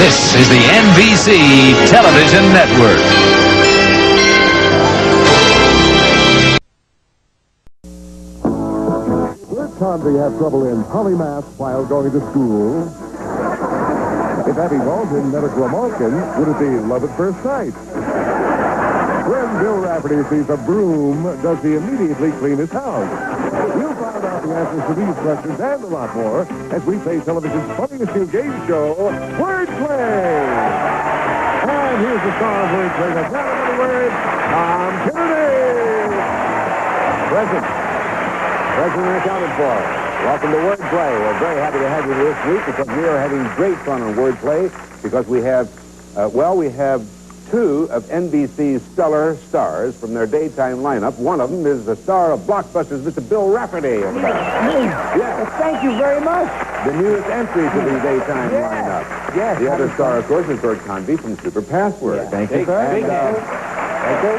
This is the NBC Television Network. Would Convy have trouble in polymath while going to school? If Abby Walton met a Grimalkin, would it be love at first sight? When Bill Rafferty sees a broom, does he immediately clean his house? You'll find out the answers to these questions and a lot more as we play television's funniest new game show, Wordplay. And here's the star of Wordplay, the man of the word, Tom Kennedy. Present and accounted for. Welcome to Wordplay. We're very happy to have you this week because we are having great fun on Wordplay because we have two of NBC's stellar stars from their daytime lineup. One of them is the star of blockbusters, Mr. Bill Rafferty. Over there. Yes. Well, thank you very much. The newest entry to the daytime lineup. Yes. The other star, of course, is Bert Convy from Super Password. Yes. Thank you, sir.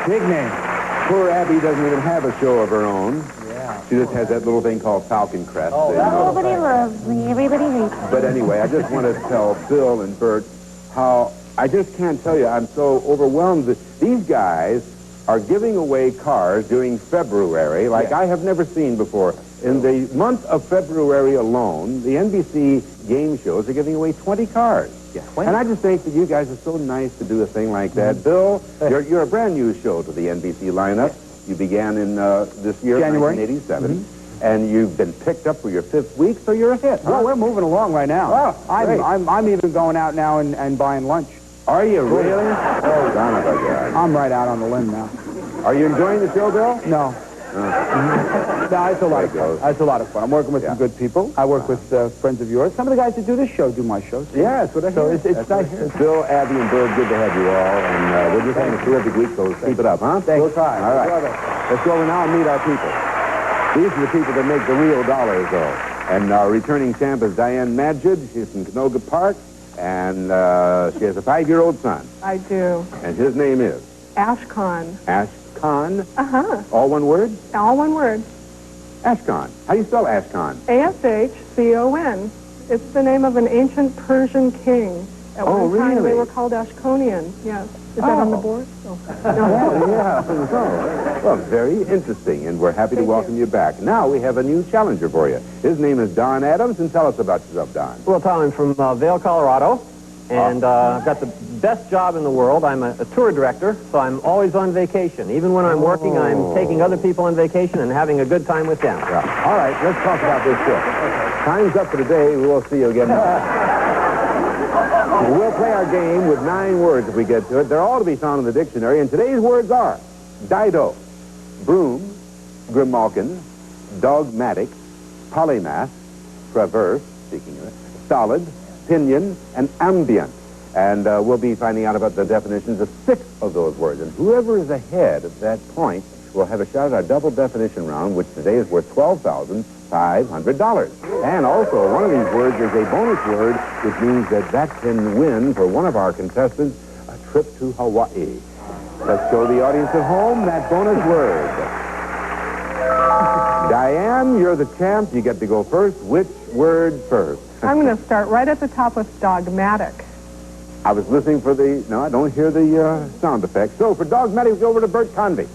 Big name. Poor Abby doesn't even have a show of her own. Yeah. She just has that little thing called Falcon Crest. Oh, Nobody loves me. Everybody hates me. But anyway, I just want to tell Bill and Bert how I just can't tell you. I'm so overwhelmed that these guys are giving away cars during February like I have never seen before. In the month of February alone, the NBC game shows are giving away 20 cars. Yeah, and I just think that you guys are so nice to do a thing like that. Bill, you're a brand new show to the NBC lineup. You began in this year, January 1987. And you've been picked up for your 5th week, so you're a hit. Well, we're moving along right now. Oh, I'm even going out now and buying lunch. Are you really? Oh, son of a gun. I'm right out on the limb now. Are you enjoying the show, Bill? No. No, it's a lot of fun. It's a lot of fun. I'm working with some good people. I work with friends of yours. Some of the guys that do this show do my shows. Yeah, that's what I hear. So it's nice. Bill, Abby, and Bird, good to have you all. And we're just having a terrific week, so keep it up, huh? Thanks. We'll try. All right. Let's go over now and meet our people. These are the people that make the real dollars, though. And our returning champ is Diane Madgid. She's from Canoga Park, and she has a 5-year-old son. I do. And his name is? Ashcon. Ashcon? Uh-huh. All one word? All one word. Ashcon. How do you spell Ashcon? Ashcon. It's the name of an ancient Persian king. At one time really? they were called Ashkonian. Yes. Is that on the board? Oh. Yeah. Well, very interesting, and we're happy to welcome you back. Now we have a new challenger for you. His name is Don Adams, and tell us about yourself, Don. Well, Tom, I'm from Vail, Colorado, and I've got the best job in the world. I'm a tour director, so I'm always on vacation. Even when I'm working, I'm taking other people on vacation and having a good time with them. Yeah. All right, let's talk about this show. Time's up for today. We'll see you again tomorrow. We'll play our game with 9 words if we get to it. They're all to be found in the dictionary, and today's words are dido, broom, grimalkin, dogmatic, polymath, traverse, speaking of it, solid, pinion, and ambient. And we'll be finding out about the definitions of 6 of those words. And whoever is ahead at that point will have a shot at our double definition round, which today is worth $12,500. And also, one of these words is a bonus word, which means that can win for one of our contestants a trip to Hawaii. Let's show the audience at home that bonus word. Diane, you're the champ. You get to go first. Which word first? I'm going to start right at the top with dogmatic. I was listening for no, I don't hear the sound effect. So for dogmatic, we go over to Bert Convy.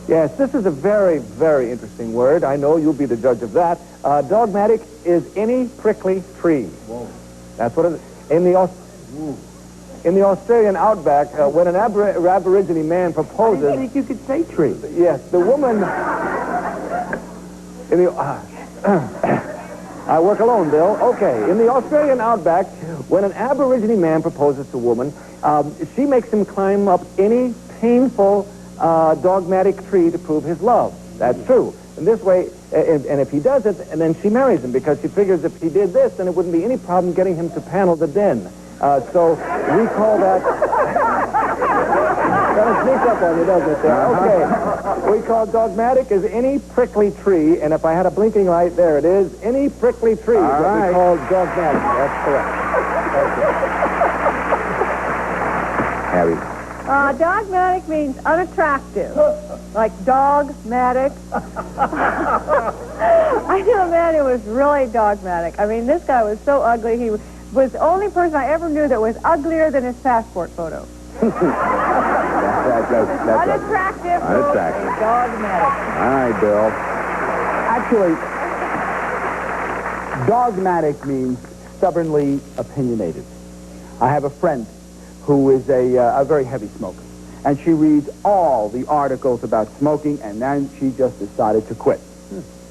Yes, this is a very, very interesting word. I know you'll be the judge of that. Dogmatic is any prickly tree. Whoa. That's what it is. In the Australian outback, when an Aborigine man proposes... I didn't think you could say tree. Yes, the woman... I work alone, Bill. Okay, in the Australian outback, when an Aborigine man proposes to a woman, she makes him climb up any painful... dogmatic tree to prove his love. That's true. And this way, and if he does it, and then she marries him because she figures if he did this, then it wouldn't be any problem getting him to panel the den. So we call that... Kind of sneaks up on you, doesn't it? Okay. We call dogmatic as any prickly tree, and if I had a blinking light, there it is. Any prickly tree is what we call dogmatic. That's correct. Harry. Dogmatic means unattractive. Like dogmatic. I knew a man who was really dogmatic. I mean, this guy was so ugly. was the only person I ever knew that was uglier than his passport photo. That's Unattractive. Unattractive. Dogmatic. All right, Bill. Actually, dogmatic means stubbornly opinionated. I have a friend who is a very heavy smoker, and she reads all the articles about smoking, and then she just decided to quit.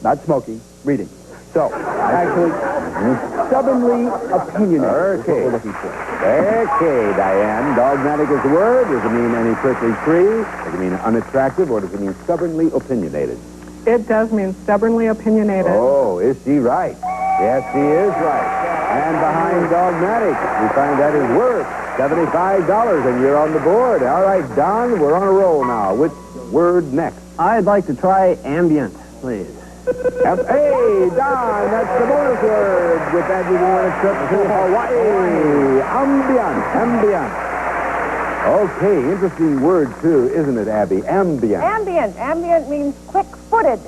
Not smoking, reading. So, actually, stubbornly opinionated is what we're looking for. Okay, Diane. Dogmatic is the word. Does it mean any prickly tree? Does it mean unattractive, or does it mean stubbornly opinionated? It does mean stubbornly opinionated. Oh, is she right? Yes, she is right. And behind dogmatic, we find that is worth $75, and you're on the board. All right, Don, we're on a roll now. Which word next? I'd like to try ambient, please. Hey, Don, that's the bonus word. With that, we can win a trip to Hawaii. Ambient. Okay, interesting word, too, isn't it, Abby? Ambient. Ambient means quick-footed.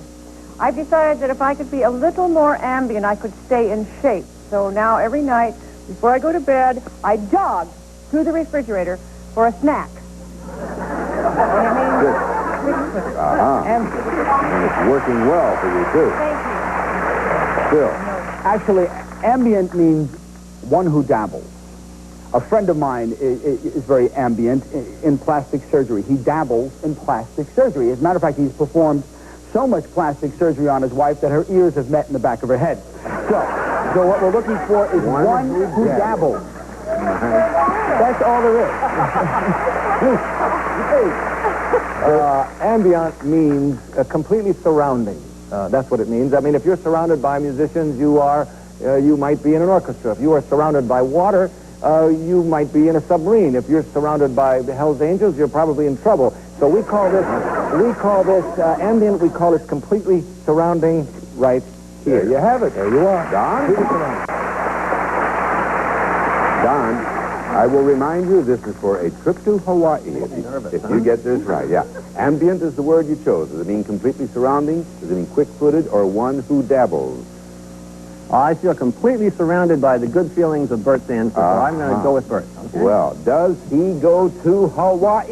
I've decided that if I could be a little more ambient, I could stay in shape. So now every night, before I go to bed, I jog through the refrigerator for a snack. And it means quick-footed. And it's working well for you, too. Thank you. Bill. Actually, ambient means one who dabbles. A friend of mine is very ambient in plastic surgery. He dabbles in plastic surgery. As a matter of fact, he's performed so much plastic surgery on his wife that her ears have met in the back of her head. So what we're looking for is one who dabbles. That's all there is. Ambient means completely surrounding. That's what it means. I mean, if you're surrounded by musicians, you might be in an orchestra. If you are surrounded by water, you might be in a submarine. If you're surrounded by the Hells Angels, you're probably in trouble. So we call this ambient. We call it completely surrounding right here. There you have it. There you are. Don? Don, I will remind you this is for a trip to Hawaii. If you get this right, yeah. Ambient is the word you chose. Does it mean completely surrounding? Does it mean quick-footed, or one who dabbles? I feel completely surrounded by the good feelings of Bert Sanford, so I'm going to go with Bert. Okay? Well, does he go to Hawaii?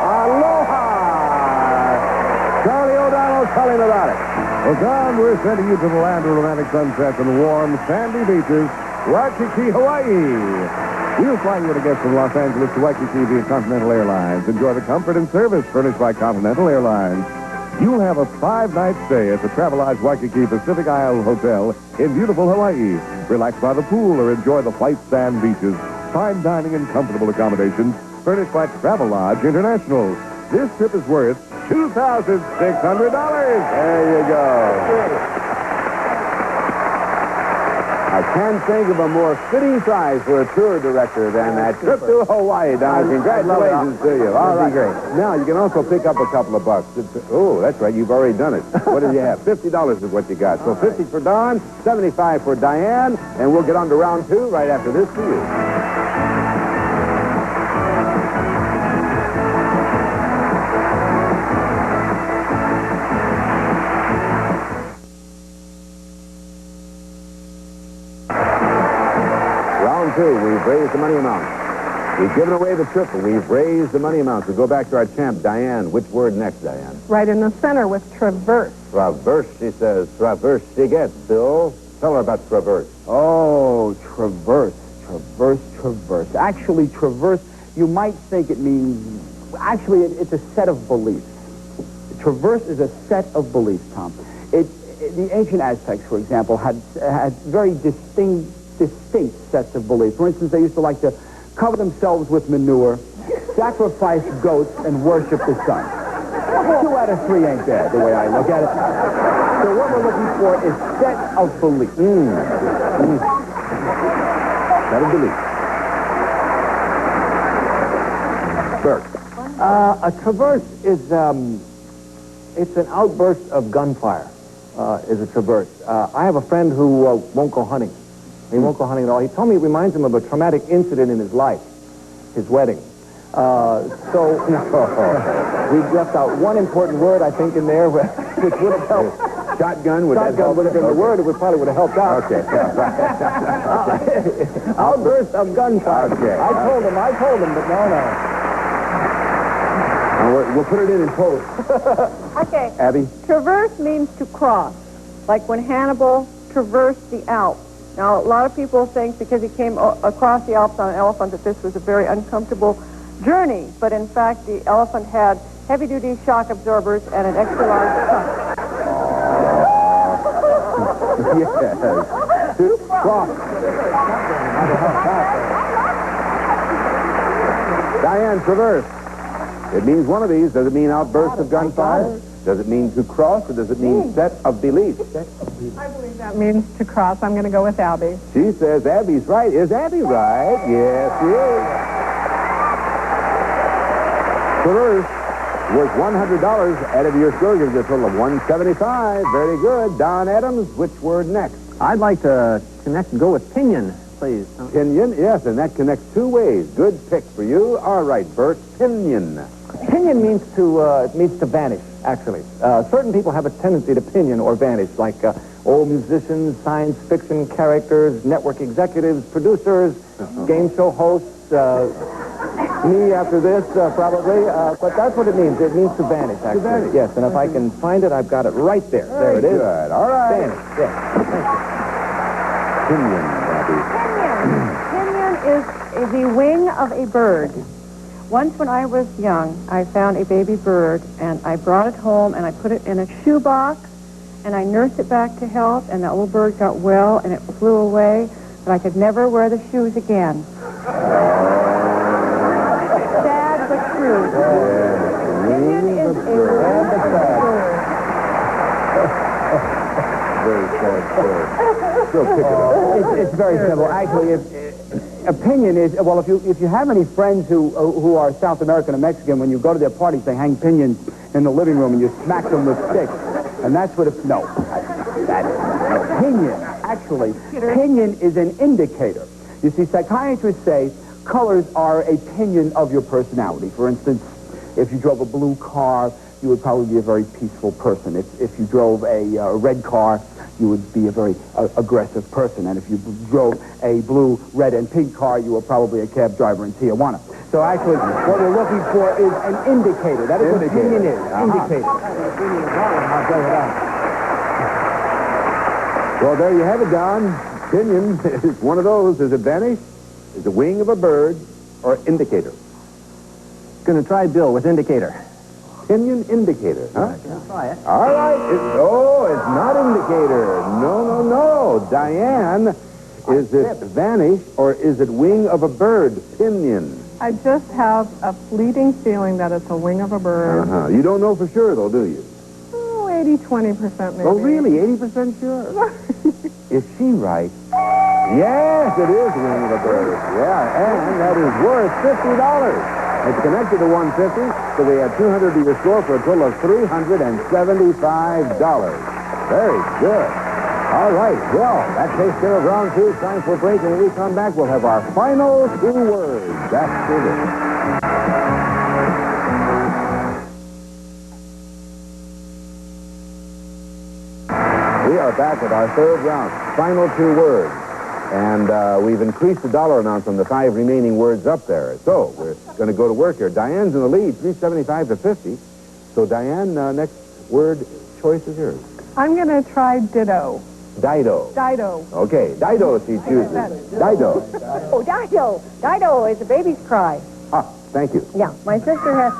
Aloha! Charlie O'Donnell, tell him about it. Well, Don, we're sending you to the land of romantic sunsets and warm, sandy beaches, Waikiki, Hawaii. We'll fly you a guest from Los Angeles to Waikiki via Continental Airlines. Enjoy the comfort and service furnished by Continental Airlines. You'll have a 5-night stay at the Travelodge Waikiki Pacific Isle Hotel in beautiful Hawaii. Relax by the pool or enjoy the white sand beaches. Fine dining and comfortable accommodations furnished by Travelodge International. This trip is worth $2,600. There you go. I can't think of a more fitting prize for a tour director than that trip to Hawaii, Don. Congratulations to you. All right. Great. Now, you can also pick up a couple of bucks. Oh, that's right. You've already done it. What did you have? $50 is what you got. So 50 for Don, 75 for Diane, and we'll get on to round 2 right after this for you. We've raised the money amount. We've given away the triple. We've raised the money amount. So go back to our champ, Diane. Which word next, Diane? Right in the center with traverse. Traverse, she says. Traverse, she gets. Bill, tell her about traverse. Oh, traverse. Actually, traverse, you might think it means... Actually, it's a set of beliefs. Traverse is a set of beliefs, Tom. The ancient Aztecs, for example, had very distinct sets of beliefs. For instance, they used to like to cover themselves with manure, sacrifice goats, and worship the sun. 2 out of 3 ain't bad, the way I look at it. So what we're looking for is set of beliefs. Set of beliefs. Bert. A traverse is, it's an outburst of gunfire, is a traverse. I have a friend who won't go hunting. He won't go hunting at all. He told me it reminds him of a traumatic incident in his life, his wedding. We left out one important word, I think, in there, which would have helped. Shotgun, would that Shotgun help? would have been the word. It probably would have helped out. Okay. Outburst of gunfire. Okay. I told him, but no. We'll put it in post. Okay. Abby? Traverse means to cross, like when Hannibal traversed the Alps. Now, a lot of people think because he came across the Alps on an elephant that this was a very uncomfortable journey, but in fact, the elephant had heavy-duty shock absorbers and an extra-large trunk. Yes. To cross. Diane, traverse. It means one of these. Does it mean outburst of gunfire? Does it mean to cross, or does it mean set of beliefs? I believe that means to cross. I'm going to go with Abby. She says Abby's right. Is Abby right? Yes, she is. Traverse was $100. Added to your score gives you a total of $175. Very good. Don Adams, which word next? I'd like to connect and go with pinion, please. Pinion, yes, and that connects two ways. Good pick for you. All right, Bert, pinion. Pinion means to vanish, actually. Certain people have a tendency to pinion or vanish, like old musicians, science fiction characters, network executives, producers, game show hosts, me after this, probably. But that's what it means. It means to vanish, actually. To vanish. Yes, and if I can find it, I've got it right there. There it is. Good. All right. Vanish, yes. Pinion, Abby. Pinion is the wing of a bird. Once when I was young, I found a baby bird, and I brought it home, and I put it in a shoebox, and I nursed it back to health, and that little bird got well, and it flew away, but I could never wear the shoes again. Sad but true. Pinion is a bird. Very sad story. Still pick it up. It's very simple. Actually, opinion is, well, if you have any friends who are South American or Mexican, when you go to their parties, they hang pinions in the living room and you smack them with sticks. And that's what opinion, actually, opinion is an indicator. You see, psychiatrists say colors are a pinion of your personality. For instance, if you drove a blue car, you would probably be a very peaceful person. If you drove a red car, you would be a very aggressive person. And if you drove a blue, red, and pink car, you were probably a cab driver in Tijuana. So actually, what we're looking for is an indicator. That is what opinion is. Indicator. Well, there you have it, Don. Pinion is one of those. Is it vanish? Is the wing of a bird or indicator? Going to try Bill with indicator. Pinion indicator, huh? Try it. All right. It's not indicator. No. Diane, is it vanish or is it wing of a bird? Pinion. I just have a fleeting feeling that it's a wing of a bird. You don't know for sure, though, do you? Oh, 80-20% maybe. Oh, really? 80% sure? Is she right? Yes, it is wing of a bird. Yeah, and that is worth $50. It's connected to 150, so we have 200 to your score for a total of $375. Very good. All right, well, that takes care of round two. Time for a break, and when we come back, we'll have our final two words after this. We are back with our third round, final two words. And we've increased the dollar amount from the 5 remaining words up there. So we're going to go to work here. Diane's in the lead, 375 to 50. So Diane, next word choice is yours. I'm going to try ditto. Dido. Dido. Okay, Dido she chooses. Dido. Oh, Dido. Dido is a baby's cry. Ah, thank you. Yeah, my sister has...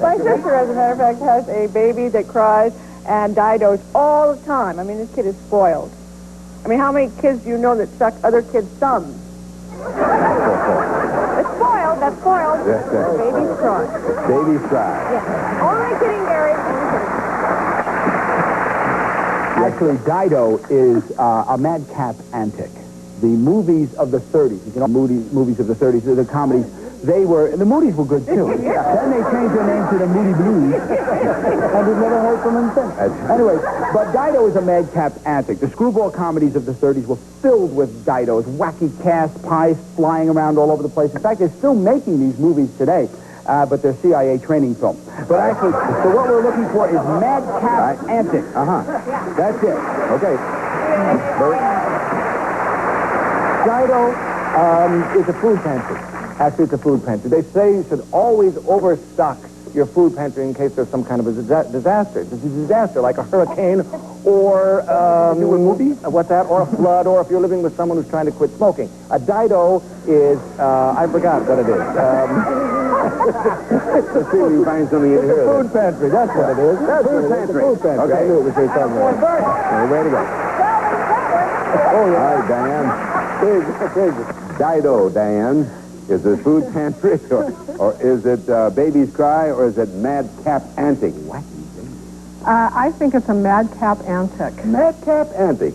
my sister, as a matter of fact, has a baby that cries and didos all the time. I mean, this kid is spoiled. I mean, how many kids do you know that suck other kids' thumbs? It's spoiled. That's spoiled. Yes, yes. Baby's cry. Baby's cry. Yeah. Only kidding, Gary. Only kidding. Actually, Dido is a madcap antic. The movies of the 30s, you know, movies of the 30s, the comedies, the movies were good, too. Then they changed their name to the Moody Blues, and we've never heard from them since. Anyway, but Dido is a madcap antic. The screwball comedies of the 30s were filled with Didos, wacky casts, pies flying around all over the place. In fact, they're still making these movies today. but they're CIA training film. But actually, so what we're looking for is madcap antics. That's it. Okay. Dido is a food pantry. Actually, it's a food pantry. They say you should always overstock your food pantry in case there's some kind of a disaster. It's a disaster, like a hurricane or what's that? Or a flood, or if you're living with someone who's trying to quit smoking. A Dido is I forgot what it is. Let's see if we can find something in here. It's a food pantry. That's what it is. That's food pantry. Food pantry. Okay. I knew it was here somewhere. Way to go. Oh, yeah. All right, Diane. Big. Dido, Diane. Is it food pantry, or is it baby's cry, or is it madcap antic? What? I think it's a madcap antic. Madcap antic.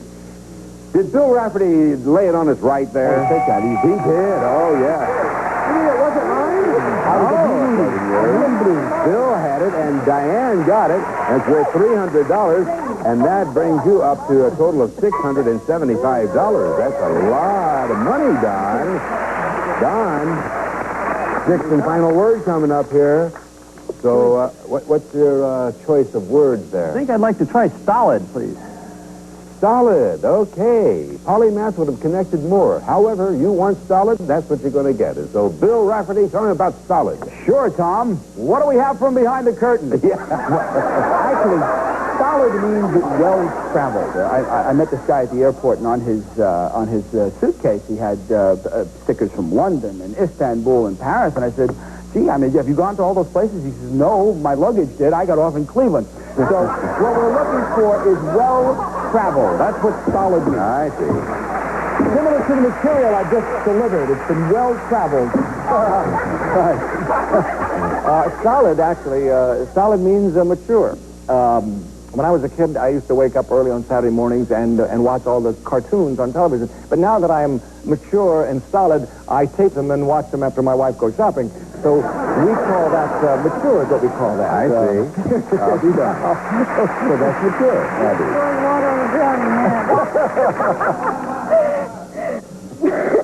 Did Bill Rafferty lay it on us right there? Take that easy. He did. Oh, yeah. It wasn't mine. Bill had it, and Diane got it. That's worth $300, and that brings you up to a total of $675. That's a lot of money, Don. Don, sixth and final word coming up here. So, what's your choice of words there? I think I'd like to try stolid, please. Solid, okay. Polymath would have connected more. However, you want solid, that's what you're going to get. And so, Bill Rafferty, tell me about solid. Sure, Tom. What do we have from behind the curtain? Actually, solid means well-traveled. I met this guy at the airport, and on his suitcase, he had stickers from London and Istanbul and Paris. And I said, gee, I mean, have you gone to all those places? He says, no, my luggage did. I got off in Cleveland. So what we're looking for is well-traveled. That's what solid means. I see. Similar to the material I just delivered. It's been well-traveled. Solid, actually. Solid means mature. When I was a kid, I used to wake up early on Saturday mornings and watch all the cartoons on television. But now that I am mature and solid, I tape them and watch them after my wife goes shopping. So we call that mature, is what we call that. I see. I'll be done. So that's mature. That is. Pouring water on the ground, man.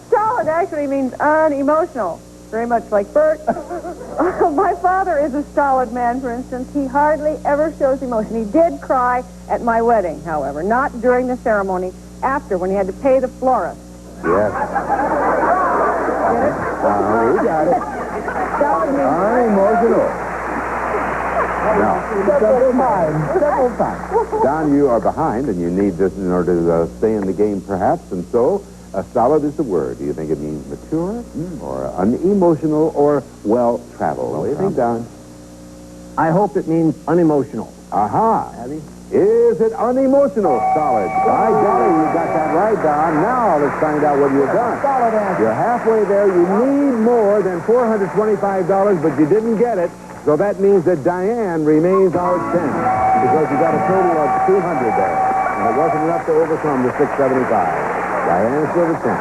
Solid actually means unemotional. Very much like Bert. My father is a stolid man, for instance. He hardly ever shows emotion. He did cry at my wedding, however, not during the ceremony, after, when he had to pay the florist. Yes. Get it? We got it. Solid means Unemotional. Several times. Don, you are behind, and you need this in order to stay in the game, perhaps, and so solid is the word. Do you think it means mature, or unemotional, or well-traveled? What do you think, Don? I hope it means unemotional. Aha. Is it unemotional, solid? By golly, you got that right, Don. Now let's find out what you've done. Solid answer. You're halfway there. You need more than $425, but you didn't get it. So that means that Diane remains our champ, because you got a total of $200 there. And it wasn't enough to overcome the $675. Diane's still the champ.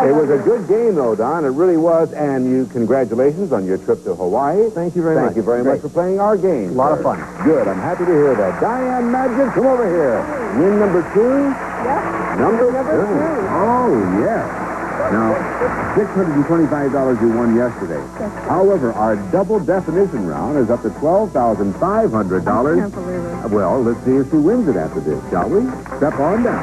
It was a good game, though, Don. It really was. And congratulations on your trip to Hawaii. Thank you very much. Thank you very much for playing our game. A lot of fun. Good. I'm happy to hear that. Diane Madgen, come over here. Win number 2? Yes. Number 2. Oh, yes. Now, $625 you won yesterday. However, our double definition round is up to $12,500. I can't believe it. Well, let's see if she wins it after this, shall we? Step on down.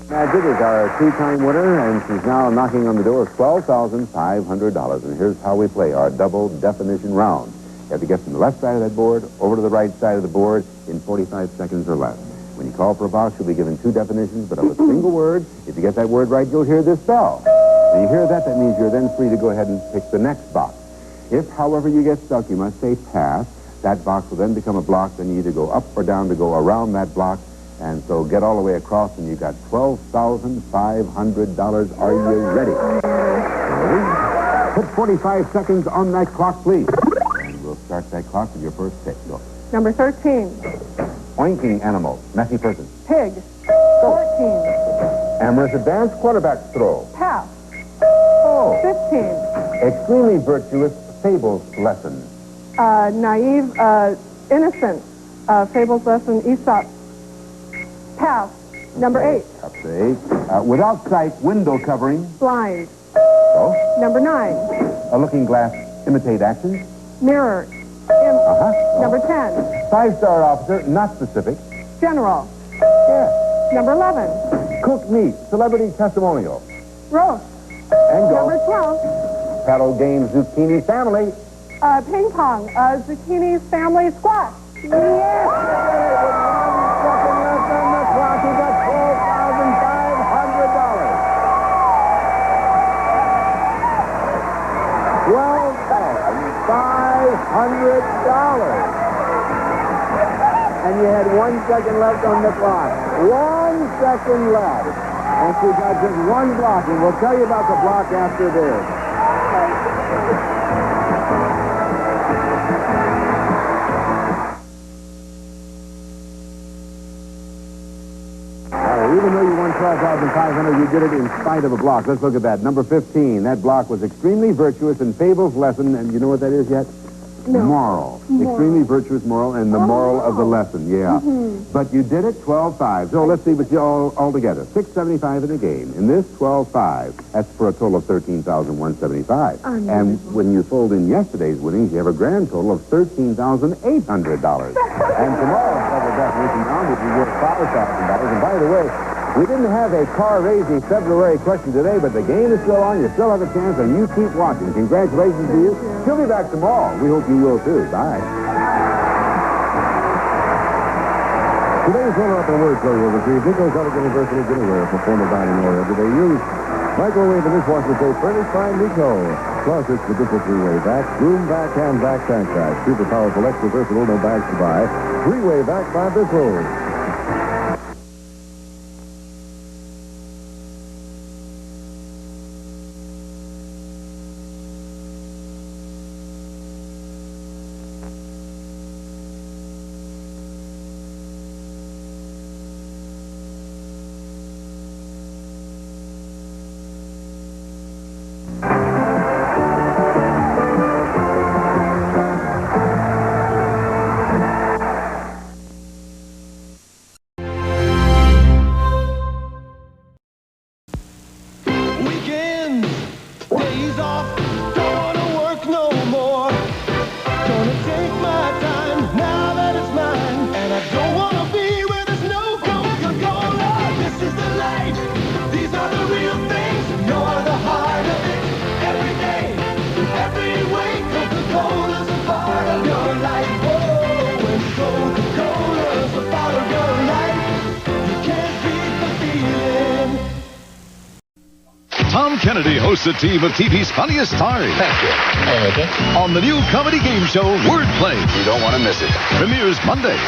Magic is our two-time winner, and she's now knocking on the door of $12,500. And here's how we play our double definition round. You have to get from the left side of that board over to the right side of the board in 45 seconds or less. When you call for a box, you'll be given 2 definitions, but of a single word. If you get that word right, you'll hear this bell. When you hear that, that means you're then free to go ahead and pick the next box. If, however, you get stuck, you must say pass. That box will then become a block. Then you either go up or down to go around that block. And so get all the way across, and you got $12,500. Are you ready? Put 45 seconds on that clock, please. And we'll start that clock with your first pick. Go. Number 13, Oinking animal. Messy person. pig. 14, Amorous advance quarterback throw. pass. Oh. 15, Extremely virtuous fables lesson. naive, innocent, fables lesson, Aesop. Pass. Number 8. Up to 8. Without sight, window covering. Blind. Oh. Number 9. A looking glass. Imitate actions. Mirror. Number 10. 5-star officer, not specific. General. Yes. Number 11. Cooked meat. Celebrity testimonial. Roast. And go. Number 12. Paddle game, zucchini family. Ping pong. Zucchini family squash. Yes! With 1 second left on the clock, he got $12,500. $12,500. And you had 1 second left on the clock. 1 second left. And she got just 1 block, and we'll tell you about the block after this. Even though you won $12,500, you did it in spite of a block. Let's look at that. Number 15. That block was extremely virtuous in Fable's lesson, and you know what that is yet? No. Moral. Extremely virtuous moral, and the moral of the lesson. Yeah. But you did it 12-5. So let's see what you all together. $675 in the game. In this 12-5, that's for a total of $13,175. And when you fold in yesterday's winnings, you have a grand total of $13,800. And tomorrow's double definition round will be worth $5,000. And by the way, we didn't have a car-raising February question today, but the game is still on. You still have a chance, and you keep watching. Congratulations to you. She'll be back tomorrow. We hope you will, too. Bye. Today's runner-up in Wordplay will receive Nichols Elliott University Dinnerware for formal dining or everyday use. Microwave and dishwasher tape furnished by Nico. Plus, it's the Dipper three-way back, boom back, and back tank back. Super powerful, extra versatile, no bags to buy. Three-way back by Bissell. Tom Kennedy hosts a team of TV's funniest stars. Thank you. On the new comedy game show, Wordplay. You don't want to miss it. Premieres Monday.